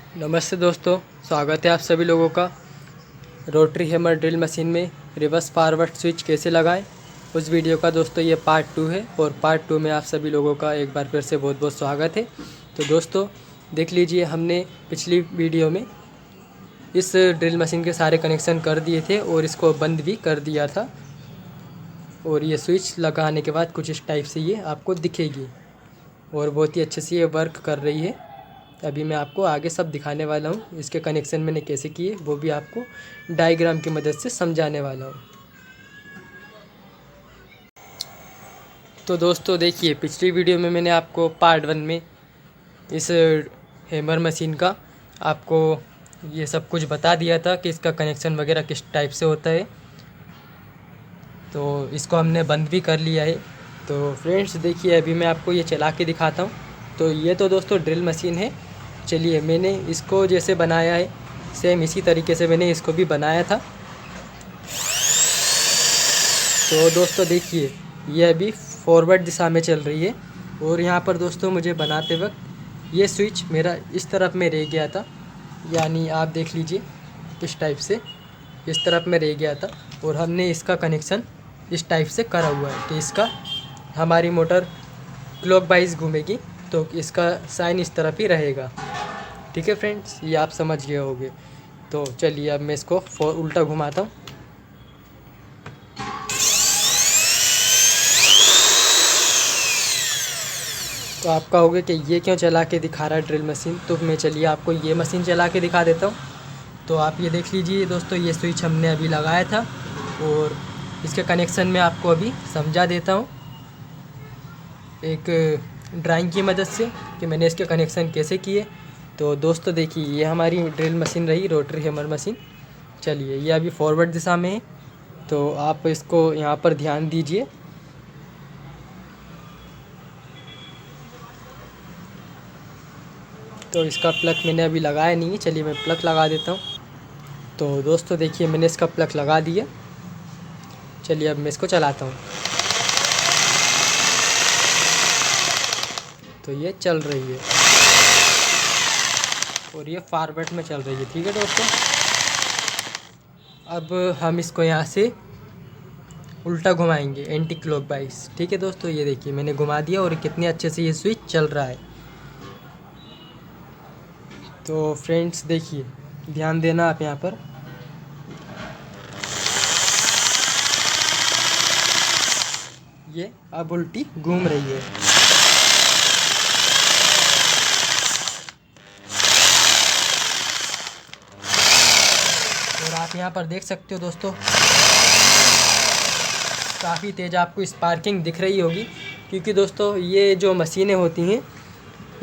नमस्ते दोस्तों, स्वागत है आप सभी लोगों का। रोटरी हैमर ड्रिल मशीन में रिवर्स फॉरवर्ड स्विच कैसे लगाएं, उस वीडियो का दोस्तों ये पार्ट 2 है और पार्ट 2 में आप सभी लोगों का एक बार फिर से बहुत बहुत स्वागत है। तो दोस्तों देख लीजिए, हमने पिछली वीडियो में इस ड्रिल मशीन के सारे कनेक्शन कर दिए थे और इसको बंद भी कर दिया था। और ये स्विच लगाने के बाद कुछ इस टाइप से ये आपको दिखेगी और बहुत ही अच्छे से ये वर्क कर रही है। अभी मैं आपको आगे सब दिखाने वाला हूँ, इसके कनेक्शन मैंने कैसे किए वो भी आपको डायग्राम की मदद से समझाने वाला हूँ। तो दोस्तों देखिए, पिछली वीडियो में मैंने आपको पार्ट 1 में इस हैमर मशीन का आपको ये सब कुछ बता दिया था कि इसका कनेक्शन वगैरह किस टाइप से होता है। तो इसको हमने बंद भी कर लिया है। तो फ्रेंड्स देखिए, अभी मैं आपको ये चला के दिखाता हूँ। तो ये तो दोस्तों ड्रिल मशीन है। चलिए, मैंने इसको जैसे बनाया है सेम इसी तरीके से मैंने इसको भी बनाया था। तो दोस्तों देखिए, ये अभी फॉरवर्ड दिशा में चल रही है और यहाँ पर दोस्तों मुझे बनाते वक्त ये स्विच मेरा इस तरफ में रह गया था, यानी आप देख लीजिए इस टाइप से इस तरफ में रह गया था और हमने इसका कनेक्शन इस टाइप से करा हुआ है कि इसका हमारी मोटर क्लॉकवाइज घूमेगी तो इसका साइन इस तरफ ही रहेगा। ठीक है फ्रेंड्स, ये आप समझ गए होंगे। तो चलिए अब मैं इसको उल्टा घुमाता हूँ। तो आप कहोगे कि ये क्यों चला के दिखा रहा है ड्रिल मशीन, तो मैं चलिए आपको ये मशीन चला के दिखा देता हूँ। तो आप ये देख लीजिए दोस्तों, ये स्विच हमने अभी लगाया था और इसके कनेक्शन में आपको अभी समझा देता हूँ एक ड्राइंग की मदद से कि मैंने इसके कनेक्शन कैसे किए। तो दोस्तों देखिए, ये हमारी ड्रिल मशीन रही, रोटरी हैमर मशीन। चलिए, ये अभी फॉरवर्ड दिशा में है, तो आप इसको यहाँ पर ध्यान दीजिए। तो इसका प्लग मैंने अभी लगाया नहीं है, चलिए मैं प्लग लगा देता हूँ। तो दोस्तों देखिए, मैंने इसका प्लग लगा दिया। चलिए अब मैं इसको चलाता हूँ। तो ये चल रही है और ये फॉरवर्ड में चल रही है। ठीक है दोस्तों, अब हम इसको यहाँ से उल्टा घुमाएंगे एंटी क्लॉकवाइज। ठीक है दोस्तों, ये देखिए मैंने घुमा दिया और कितने अच्छे से ये स्विच चल रहा है। तो फ्रेंड्स देखिए, ध्यान देना आप यहाँ पर। ये अब उल्टी घूम रही है। और आप यहाँ पर देख सकते हो दोस्तों, काफ़ी तेज़ आपको स्पार्किंग दिख रही होगी, क्योंकि दोस्तों ये जो मशीनें होती हैं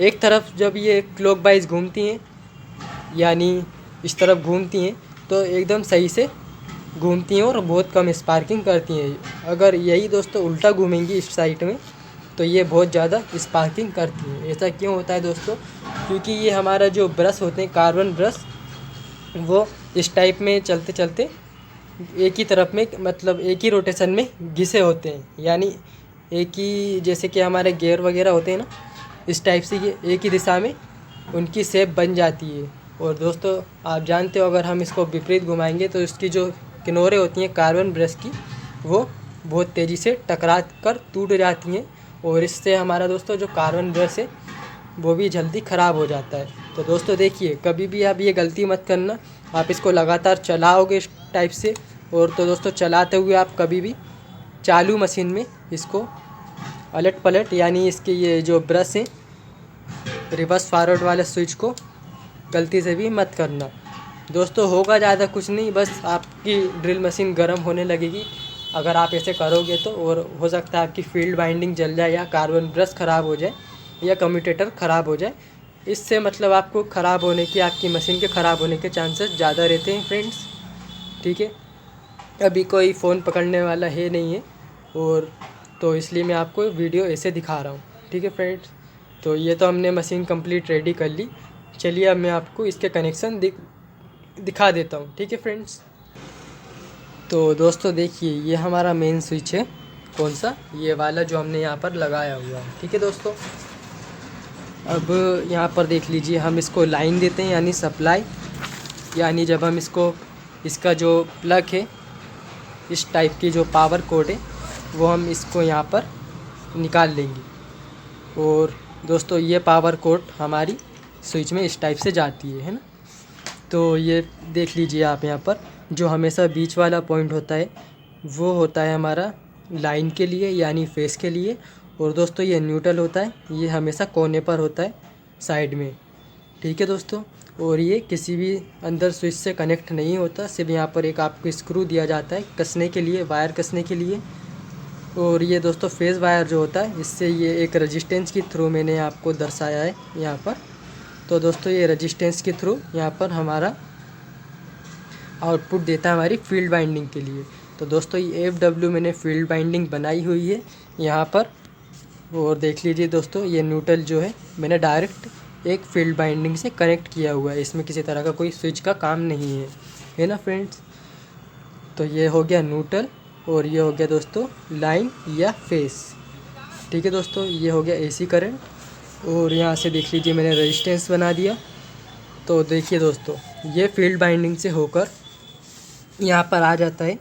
एक तरफ जब ये क्लॉकवाइज घूमती हैं, यानी इस तरफ घूमती हैं, तो एकदम सही से घूमती हैं और बहुत कम स्पार्किंग करती हैं। अगर यही दोस्तों उल्टा घूमेंगी इस साइड में तो ये बहुत ज़्यादा स्पार्किंग करती हैं। ऐसा क्यों होता है दोस्तों? क्योंकि ये हमारा जो ब्रश होते हैं, कार्बन ब्रश, वो इस टाइप में चलते चलते एक ही तरफ में, मतलब एक ही रोटेशन में घिसे होते हैं, यानी एक ही, जैसे कि हमारे गियर वगैरह होते हैं ना, इस टाइप से ये एक ही दिशा में उनकी शेप बन जाती है। और दोस्तों आप जानते हो, अगर हम इसको विपरीत घुमाएंगे तो इसकी जो किनारे होती हैं कार्बन ब्रश की, वो बहुत तेज़ी से टकरा कर टूट जाती हैं और इससे हमारा दोस्तों जो कार्बन ब्रश है वो भी जल्दी ख़राब हो जाता है। तो दोस्तों देखिए, कभी भी आप ये गलती मत करना। आप इसको लगातार चलाओगे इस टाइप से, और तो दोस्तों चलाते हुए आप कभी भी चालू मशीन में इसको अलट पलट, यानी इसके ये जो ब्रश है रिवर्स फॉरवर्ड वाले स्विच को गलती से भी मत करना। दोस्तों होगा ज़्यादा कुछ नहीं, बस आपकी ड्रिल मशीन गर्म होने लगेगी अगर आप ऐसे करोगे तो, और हो सकता है आपकी फील्ड वाइंडिंग जल जाए या कार्बन ब्रश ख़राब हो जाए या कम्यूटेटर ख़राब हो जाए। इससे मतलब आपको ख़राब होने की, आपकी मशीन के ख़राब होने के चांसेस ज़्यादा रहते हैं फ्रेंड्स। ठीक है, अभी कोई फ़ोन पकड़ने वाला है नहीं है, और तो इसलिए मैं आपको वीडियो ऐसे दिखा रहा हूँ। ठीक है फ्रेंड्स, तो ये तो हमने मशीन कंप्लीट रेडी कर ली। चलिए अब मैं आपको इसके कनेक्शन दिखा देता हूँ। ठीक है फ्रेंड्स, तो दोस्तों देखिए, ये हमारा मेन स्विच है। कौन सा? ये वाला जो हमने यहाँ पर लगाया हुआ है। ठीक है दोस्तों, अब यहाँ पर देख लीजिए, हम इसको लाइन देते हैं यानी सप्लाई, यानी जब हम इसका जो प्लग है, इस टाइप की जो पावर कोड है वो हम इसको यहाँ पर निकाल लेंगे। और दोस्तों ये पावर कोड हमारी स्विच में इस टाइप से जाती है ना। तो ये देख लीजिए आप, यहाँ पर जो हमेशा बीच वाला पॉइंट होता है वो होता है हमारा लाइन के लिए यानी फेस के लिए। और दोस्तों ये न्यूट्रल होता है, ये हमेशा कोने पर होता है साइड में, ठीक है दोस्तों। और ये किसी भी अंदर स्विच से कनेक्ट नहीं होता, सिर्फ यहाँ पर एक आपको स्क्रू दिया जाता है कसने के लिए, वायर कसने के लिए। और ये दोस्तों फेस वायर जो होता है, इससे ये एक रेजिस्टेंस के थ्रू मैंने आपको दर्शाया है यहाँ पर। तो दोस्तों ये रेजिस्टेंस के थ्रू यहाँ पर हमारा आउटपुट देता है हमारी फील्ड बाइंडिंग के लिए। तो दोस्तों ये FW मैंने फील्ड बाइंडिंग बनाई हुई है यहाँ पर। और देख लीजिए दोस्तों, ये न्यूट्रल जो है मैंने डायरेक्ट एक फील्ड बाइंडिंग से कनेक्ट किया हुआ है, इसमें किसी तरह का कोई स्विच का काम नहीं है ना फ्रेंड्स। तो ये हो गया न्यूट्रल और ये हो गया दोस्तों लाइन या फेस, ठीक है दोस्तों। ये हो गया AC करंट। और यहाँ से देख लीजिए मैंने रेजिस्टेंस बना दिया। तो देखिए दोस्तों, ये फील्ड बाइंडिंग से होकर यहाँ पर आ जाता है।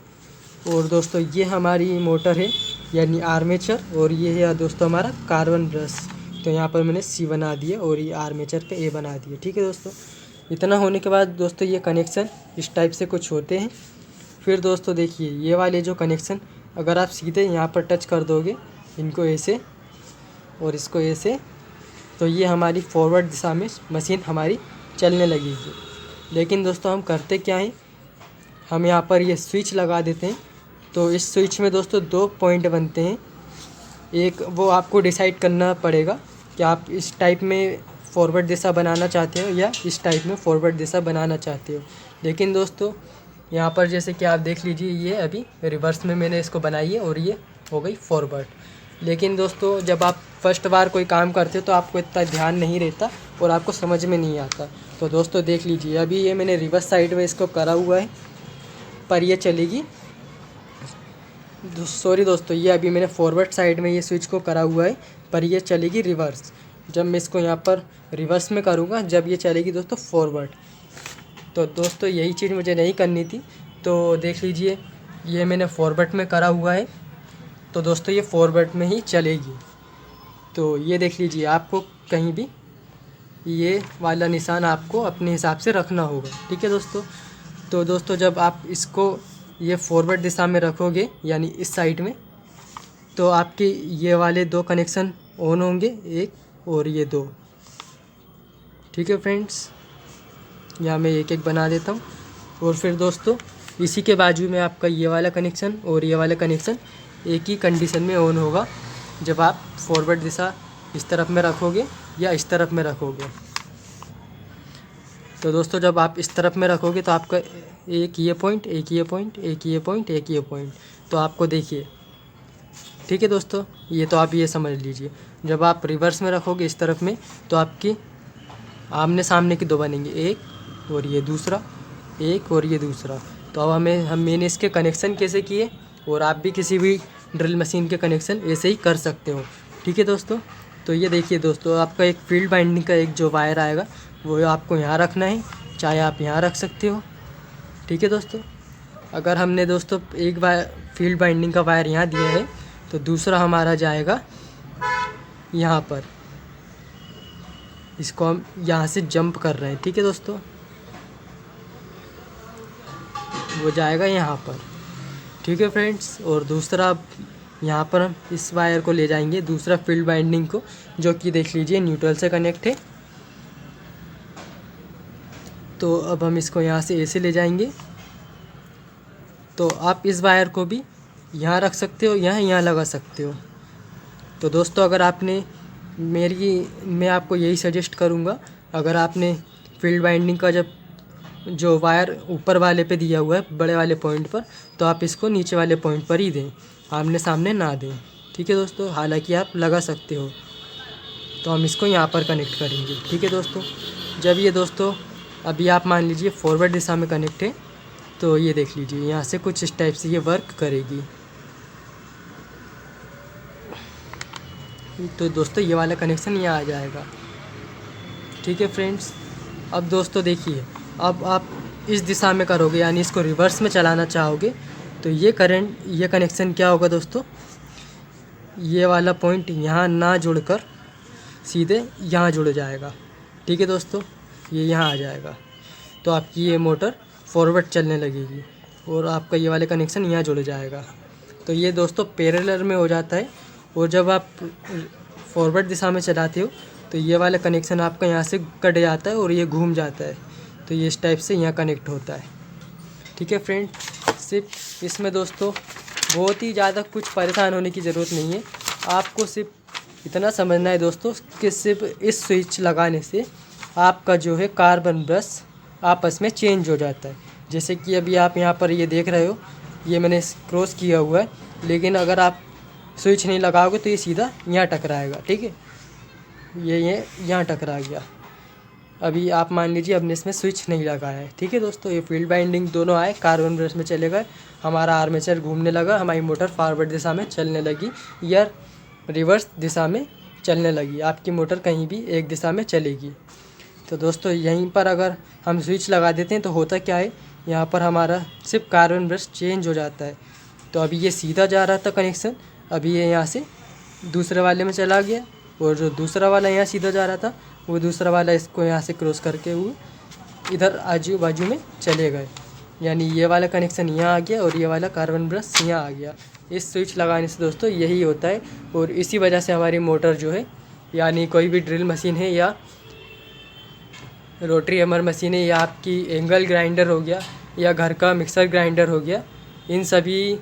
और दोस्तों ये हमारी मोटर है यानी आर्मेचर, और ये है दोस्तों हमारा कार्बन ब्रश। तो यहाँ पर मैंने C बना दिया और ये आर्मेचर पे A बना दिया, ठीक है दोस्तों। इतना होने के बाद दोस्तों ये कनेक्शन इस टाइप से कुछ होते हैं। फिर दोस्तों देखिए ये वाले जो कनेक्शन अगर आप सीधे यहाँ पर टच कर दोगे, इनको ऐसे और इसको ऐसे, तो ये हमारी फॉरवर्ड दिशा में मशीन हमारी चलने लगेगी। लेकिन दोस्तों हम करते क्या हैं, हम यहाँ पर ये स्विच लगा देते हैं। तो इस स्विच में दोस्तों 2 पॉइंट बनते हैं। एक वो आपको डिसाइड करना पड़ेगा कि आप इस टाइप में फॉरवर्ड दिशा बनाना चाहते हो या इस टाइप में फॉरवर्ड दिशा बनाना चाहते हो। लेकिन दोस्तों यहाँ पर जैसे कि आप देख लीजिए, ये अभी रिवर्स में मैंने इसको बनाई है और ये हो गई फॉरवर्ड। लेकिन दोस्तों जब आप फर्स्ट बार कोई काम करते हो तो आपको इतना ध्यान नहीं रहता और आपको समझ में नहीं आता। तो दोस्तों देख लीजिए, अभी ये मैंने रिवर्स साइड में इसको करा हुआ है, पर ये चलेगी, सॉरी दोस्तों, ये अभी मैंने फॉरवर्ड साइड में ये स्विच को करा हुआ है, पर ये चलेगी रिवर्स। जब मैं इसको यहाँ पर रिवर्स में करूँगा, जब ये चलेगी दोस्तों फॉरवर्ड। तो दोस्तों यही चीज़ मुझे नहीं करनी थी। तो देख लीजिए ये मैंने फॉरवर्ड में करा हुआ है, तो दोस्तों ये फॉरवर्ड में ही चलेगी। तो ये देख लीजिए, आपको कहीं भी ये वाला निशान आपको अपने हिसाब से रखना होगा, ठीक है दोस्तों। तो दोस्तों जब आप इसको ये फॉरवर्ड दिशा में रखोगे यानी इस साइड में, तो आपके ये वाले 2 कनेक्शन ऑन होंगे, एक और ये 2, ठीक है फ्रेंड्स। यहाँ मैं एक एक बना देता हूँ। और फिर दोस्तों इसी के बाजू में आपका ये वाला कनेक्शन और ये वाला कनेक्शन एक ही कंडीशन में ऑन होगा, जब आप फॉरवर्ड दिशा इस तरफ में रखोगे या इस तरफ में रखोगे। तो दोस्तों जब आप इस तरफ में रखोगे तो आपका एक ये पॉइंट, एक ये पॉइंट, एक ये पॉइंट, एक ये पॉइंट, तो आपको देखिए, ठीक है दोस्तों। ये तो आप ये समझ लीजिए, जब आप रिवर्स में रखोगे इस तरफ में तो आपकी आमने सामने की 2 बनेंगे, एक और ये दूसरा, एक और ये दूसरा। तो अब मैंने इसके कनेक्शन कैसे किए, और आप भी किसी भी ड्रिल मशीन के कनेक्शन ऐसे ही कर सकते हो, ठीक है दोस्तों। तो ये देखिए दोस्तों, आपका एक फील्ड बाइंडिंग का एक जो वायर आएगा वो आपको यहाँ रखना है, चाहे आप यहाँ रख सकते हो, ठीक है दोस्तों। अगर हमने दोस्तों एक वायर फील्ड बाइंडिंग का वायर यहाँ दिया है, तो दूसरा हमारा जाएगा यहाँ पर, इसको हम यहाँ से जंप कर रहे हैं, ठीक है दोस्तों, वो जाएगा यहाँ पर, ठीक है फ्रेंड्स। और दूसरा यहाँ पर हम इस वायर को ले जाएंगे, दूसरा फील्ड बाइंडिंग को, जो कि देख लीजिए न्यूट्रल से कनेक्ट है। तो अब हम इसको यहाँ से ऐसे ले जाएंगे। तो आप इस वायर को भी यहाँ रख सकते हो, यहाँ लगा सकते हो। तो दोस्तों अगर आपने मैं आपको यही सजेस्ट करूँगा, अगर आपने फील्ड बाइंडिंग का जो वायर ऊपर वाले पे दिया हुआ है बड़े वाले पॉइंट पर, तो आप इसको नीचे वाले पॉइंट पर ही दें, आमने सामने ना दें, ठीक है दोस्तों। हालांकि आप लगा सकते हो। तो हम इसको यहाँ पर कनेक्ट करेंगे, ठीक है दोस्तों। जब ये दोस्तों अभी आप मान लीजिए फॉरवर्ड दिशा में कनेक्ट है, तो ये देख लीजिए यहाँ से कुछ इस टाइप से ये वर्क करेगी। तो दोस्तों ये वाला कनेक्शन यहाँ आ जाएगा, ठीक है फ्रेंड्स। अब दोस्तों देखिए, अब आप इस दिशा में करोगे यानी इसको रिवर्स में चलाना चाहोगे तो ये कनेक्शन क्या होगा दोस्तों, ये वाला पॉइंट यहाँ ना जुड़कर सीधे यहाँ जुड़ जाएगा। ठीक है दोस्तों, ये यहाँ आ जाएगा तो आपकी ये मोटर फॉरवर्ड चलने लगेगी और आपका ये वाला कनेक्शन यहाँ जुड़ जाएगा। तो ये दोस्तों पैरेलल में हो जाता है और जब आप फॉरवर्ड दिशा में चलाते हो तो ये वाला कनेक्शन आपका यहाँ से कट जाता है और ये घूम जाता है, तो ये इस टाइप से यहाँ कनेक्ट होता है। ठीक है फ्रेंड, सिर्फ इसमें दोस्तों बहुत ही ज़्यादा कुछ परेशान होने की ज़रूरत नहीं है। आपको सिर्फ इतना समझना है दोस्तों कि सिर्फ इस स्विच लगाने से आपका जो है कार्बन ब्रश आपस में चेंज हो जाता है। जैसे कि अभी आप यहाँ पर ये देख रहे हो, ये मैंने क्रॉस किया हुआ है, लेकिन अगर आप स्विच नहीं लगाओगे तो ये सीधा यहाँ टकराएगा। ठीक है, ये यहाँ टकरा गया। अभी आप मान लीजिए अपने इसमें स्विच नहीं लगाया है। ठीक है दोस्तों, ये फील्ड बाइंडिंग दोनों आए, कार्बन ब्रश में चले गए, हमारा आर्मेचर घूमने लगा, हमारी मोटर फॉरवर्ड दिशा में चलने लगी या रिवर्स दिशा में चलने लगी। आपकी मोटर कहीं भी एक दिशा में चलेगी। तो दोस्तों यहीं पर अगर हम स्विच लगा देते हैं तो होता क्या है, यहाँ पर हमारा सिर्फ कार्बन ब्रश चेंज हो जाता है। तो अभी ये सीधा जा रहा था कनेक्शन, अभी ये यहाँ से दूसरे वाले में चला गया और जो दूसरा वाला यहाँ सीधा जा रहा था वो दूसरा वाला इसको यहाँ से क्रॉस करके हुए इधर आजू बाजू में चले गए। यानी ये वाला कनेक्शन यहाँ आ गया और ये वाला कार्बन ब्रश यहाँ आ गया। इस स्विच लगाने से दोस्तों यही होता है और इसी वजह से हमारी मोटर जो है, यानी कोई भी ड्रिल मशीन है या रोटरी हैमर मशीन है या आपकी एंगल ग्राइंडर हो गया या घर का मिक्सर ग्राइंडर हो गया, इन सभी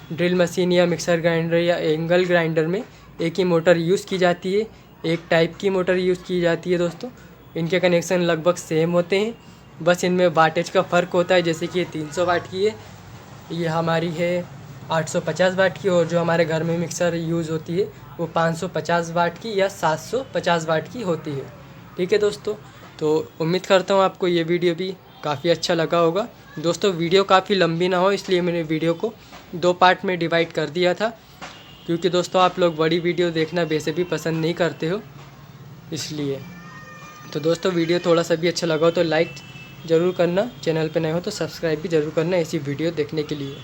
ड्रिल मशीन या मिक्सर ग्राइंडर या एंगल ग्राइंडर में एक ही मोटर यूज़ की जाती है, एक टाइप की मोटर यूज़ की जाती है दोस्तों। इनके कनेक्शन लगभग सेम होते हैं, बस इनमें वाटेज का फ़र्क होता है। जैसे कि ये 300 वाट की है, ये हमारी है 850 वाट की, और जो हमारे घर में मिक्सर यूज़ होती है वो 550 वाट की या 750 वाट की होती है। ठीक है दोस्तों, तो उम्मीद करता हूँ आपको ये वीडियो भी काफ़ी अच्छा लगा होगा। दोस्तों वीडियो काफ़ी लंबी ना हो इसलिए मैंने वीडियो को 2 पार्ट में डिवाइड कर दिया था, क्योंकि दोस्तों आप लोग बड़ी वीडियो देखना वैसे भी पसंद नहीं करते हो इसलिए। तो दोस्तों वीडियो थोड़ा सा भी अच्छा लगा हो तो लाइक ज़रूर करना, चैनल पे नए हो तो सब्सक्राइब भी ज़रूर करना ऐसी वीडियो देखने के लिए।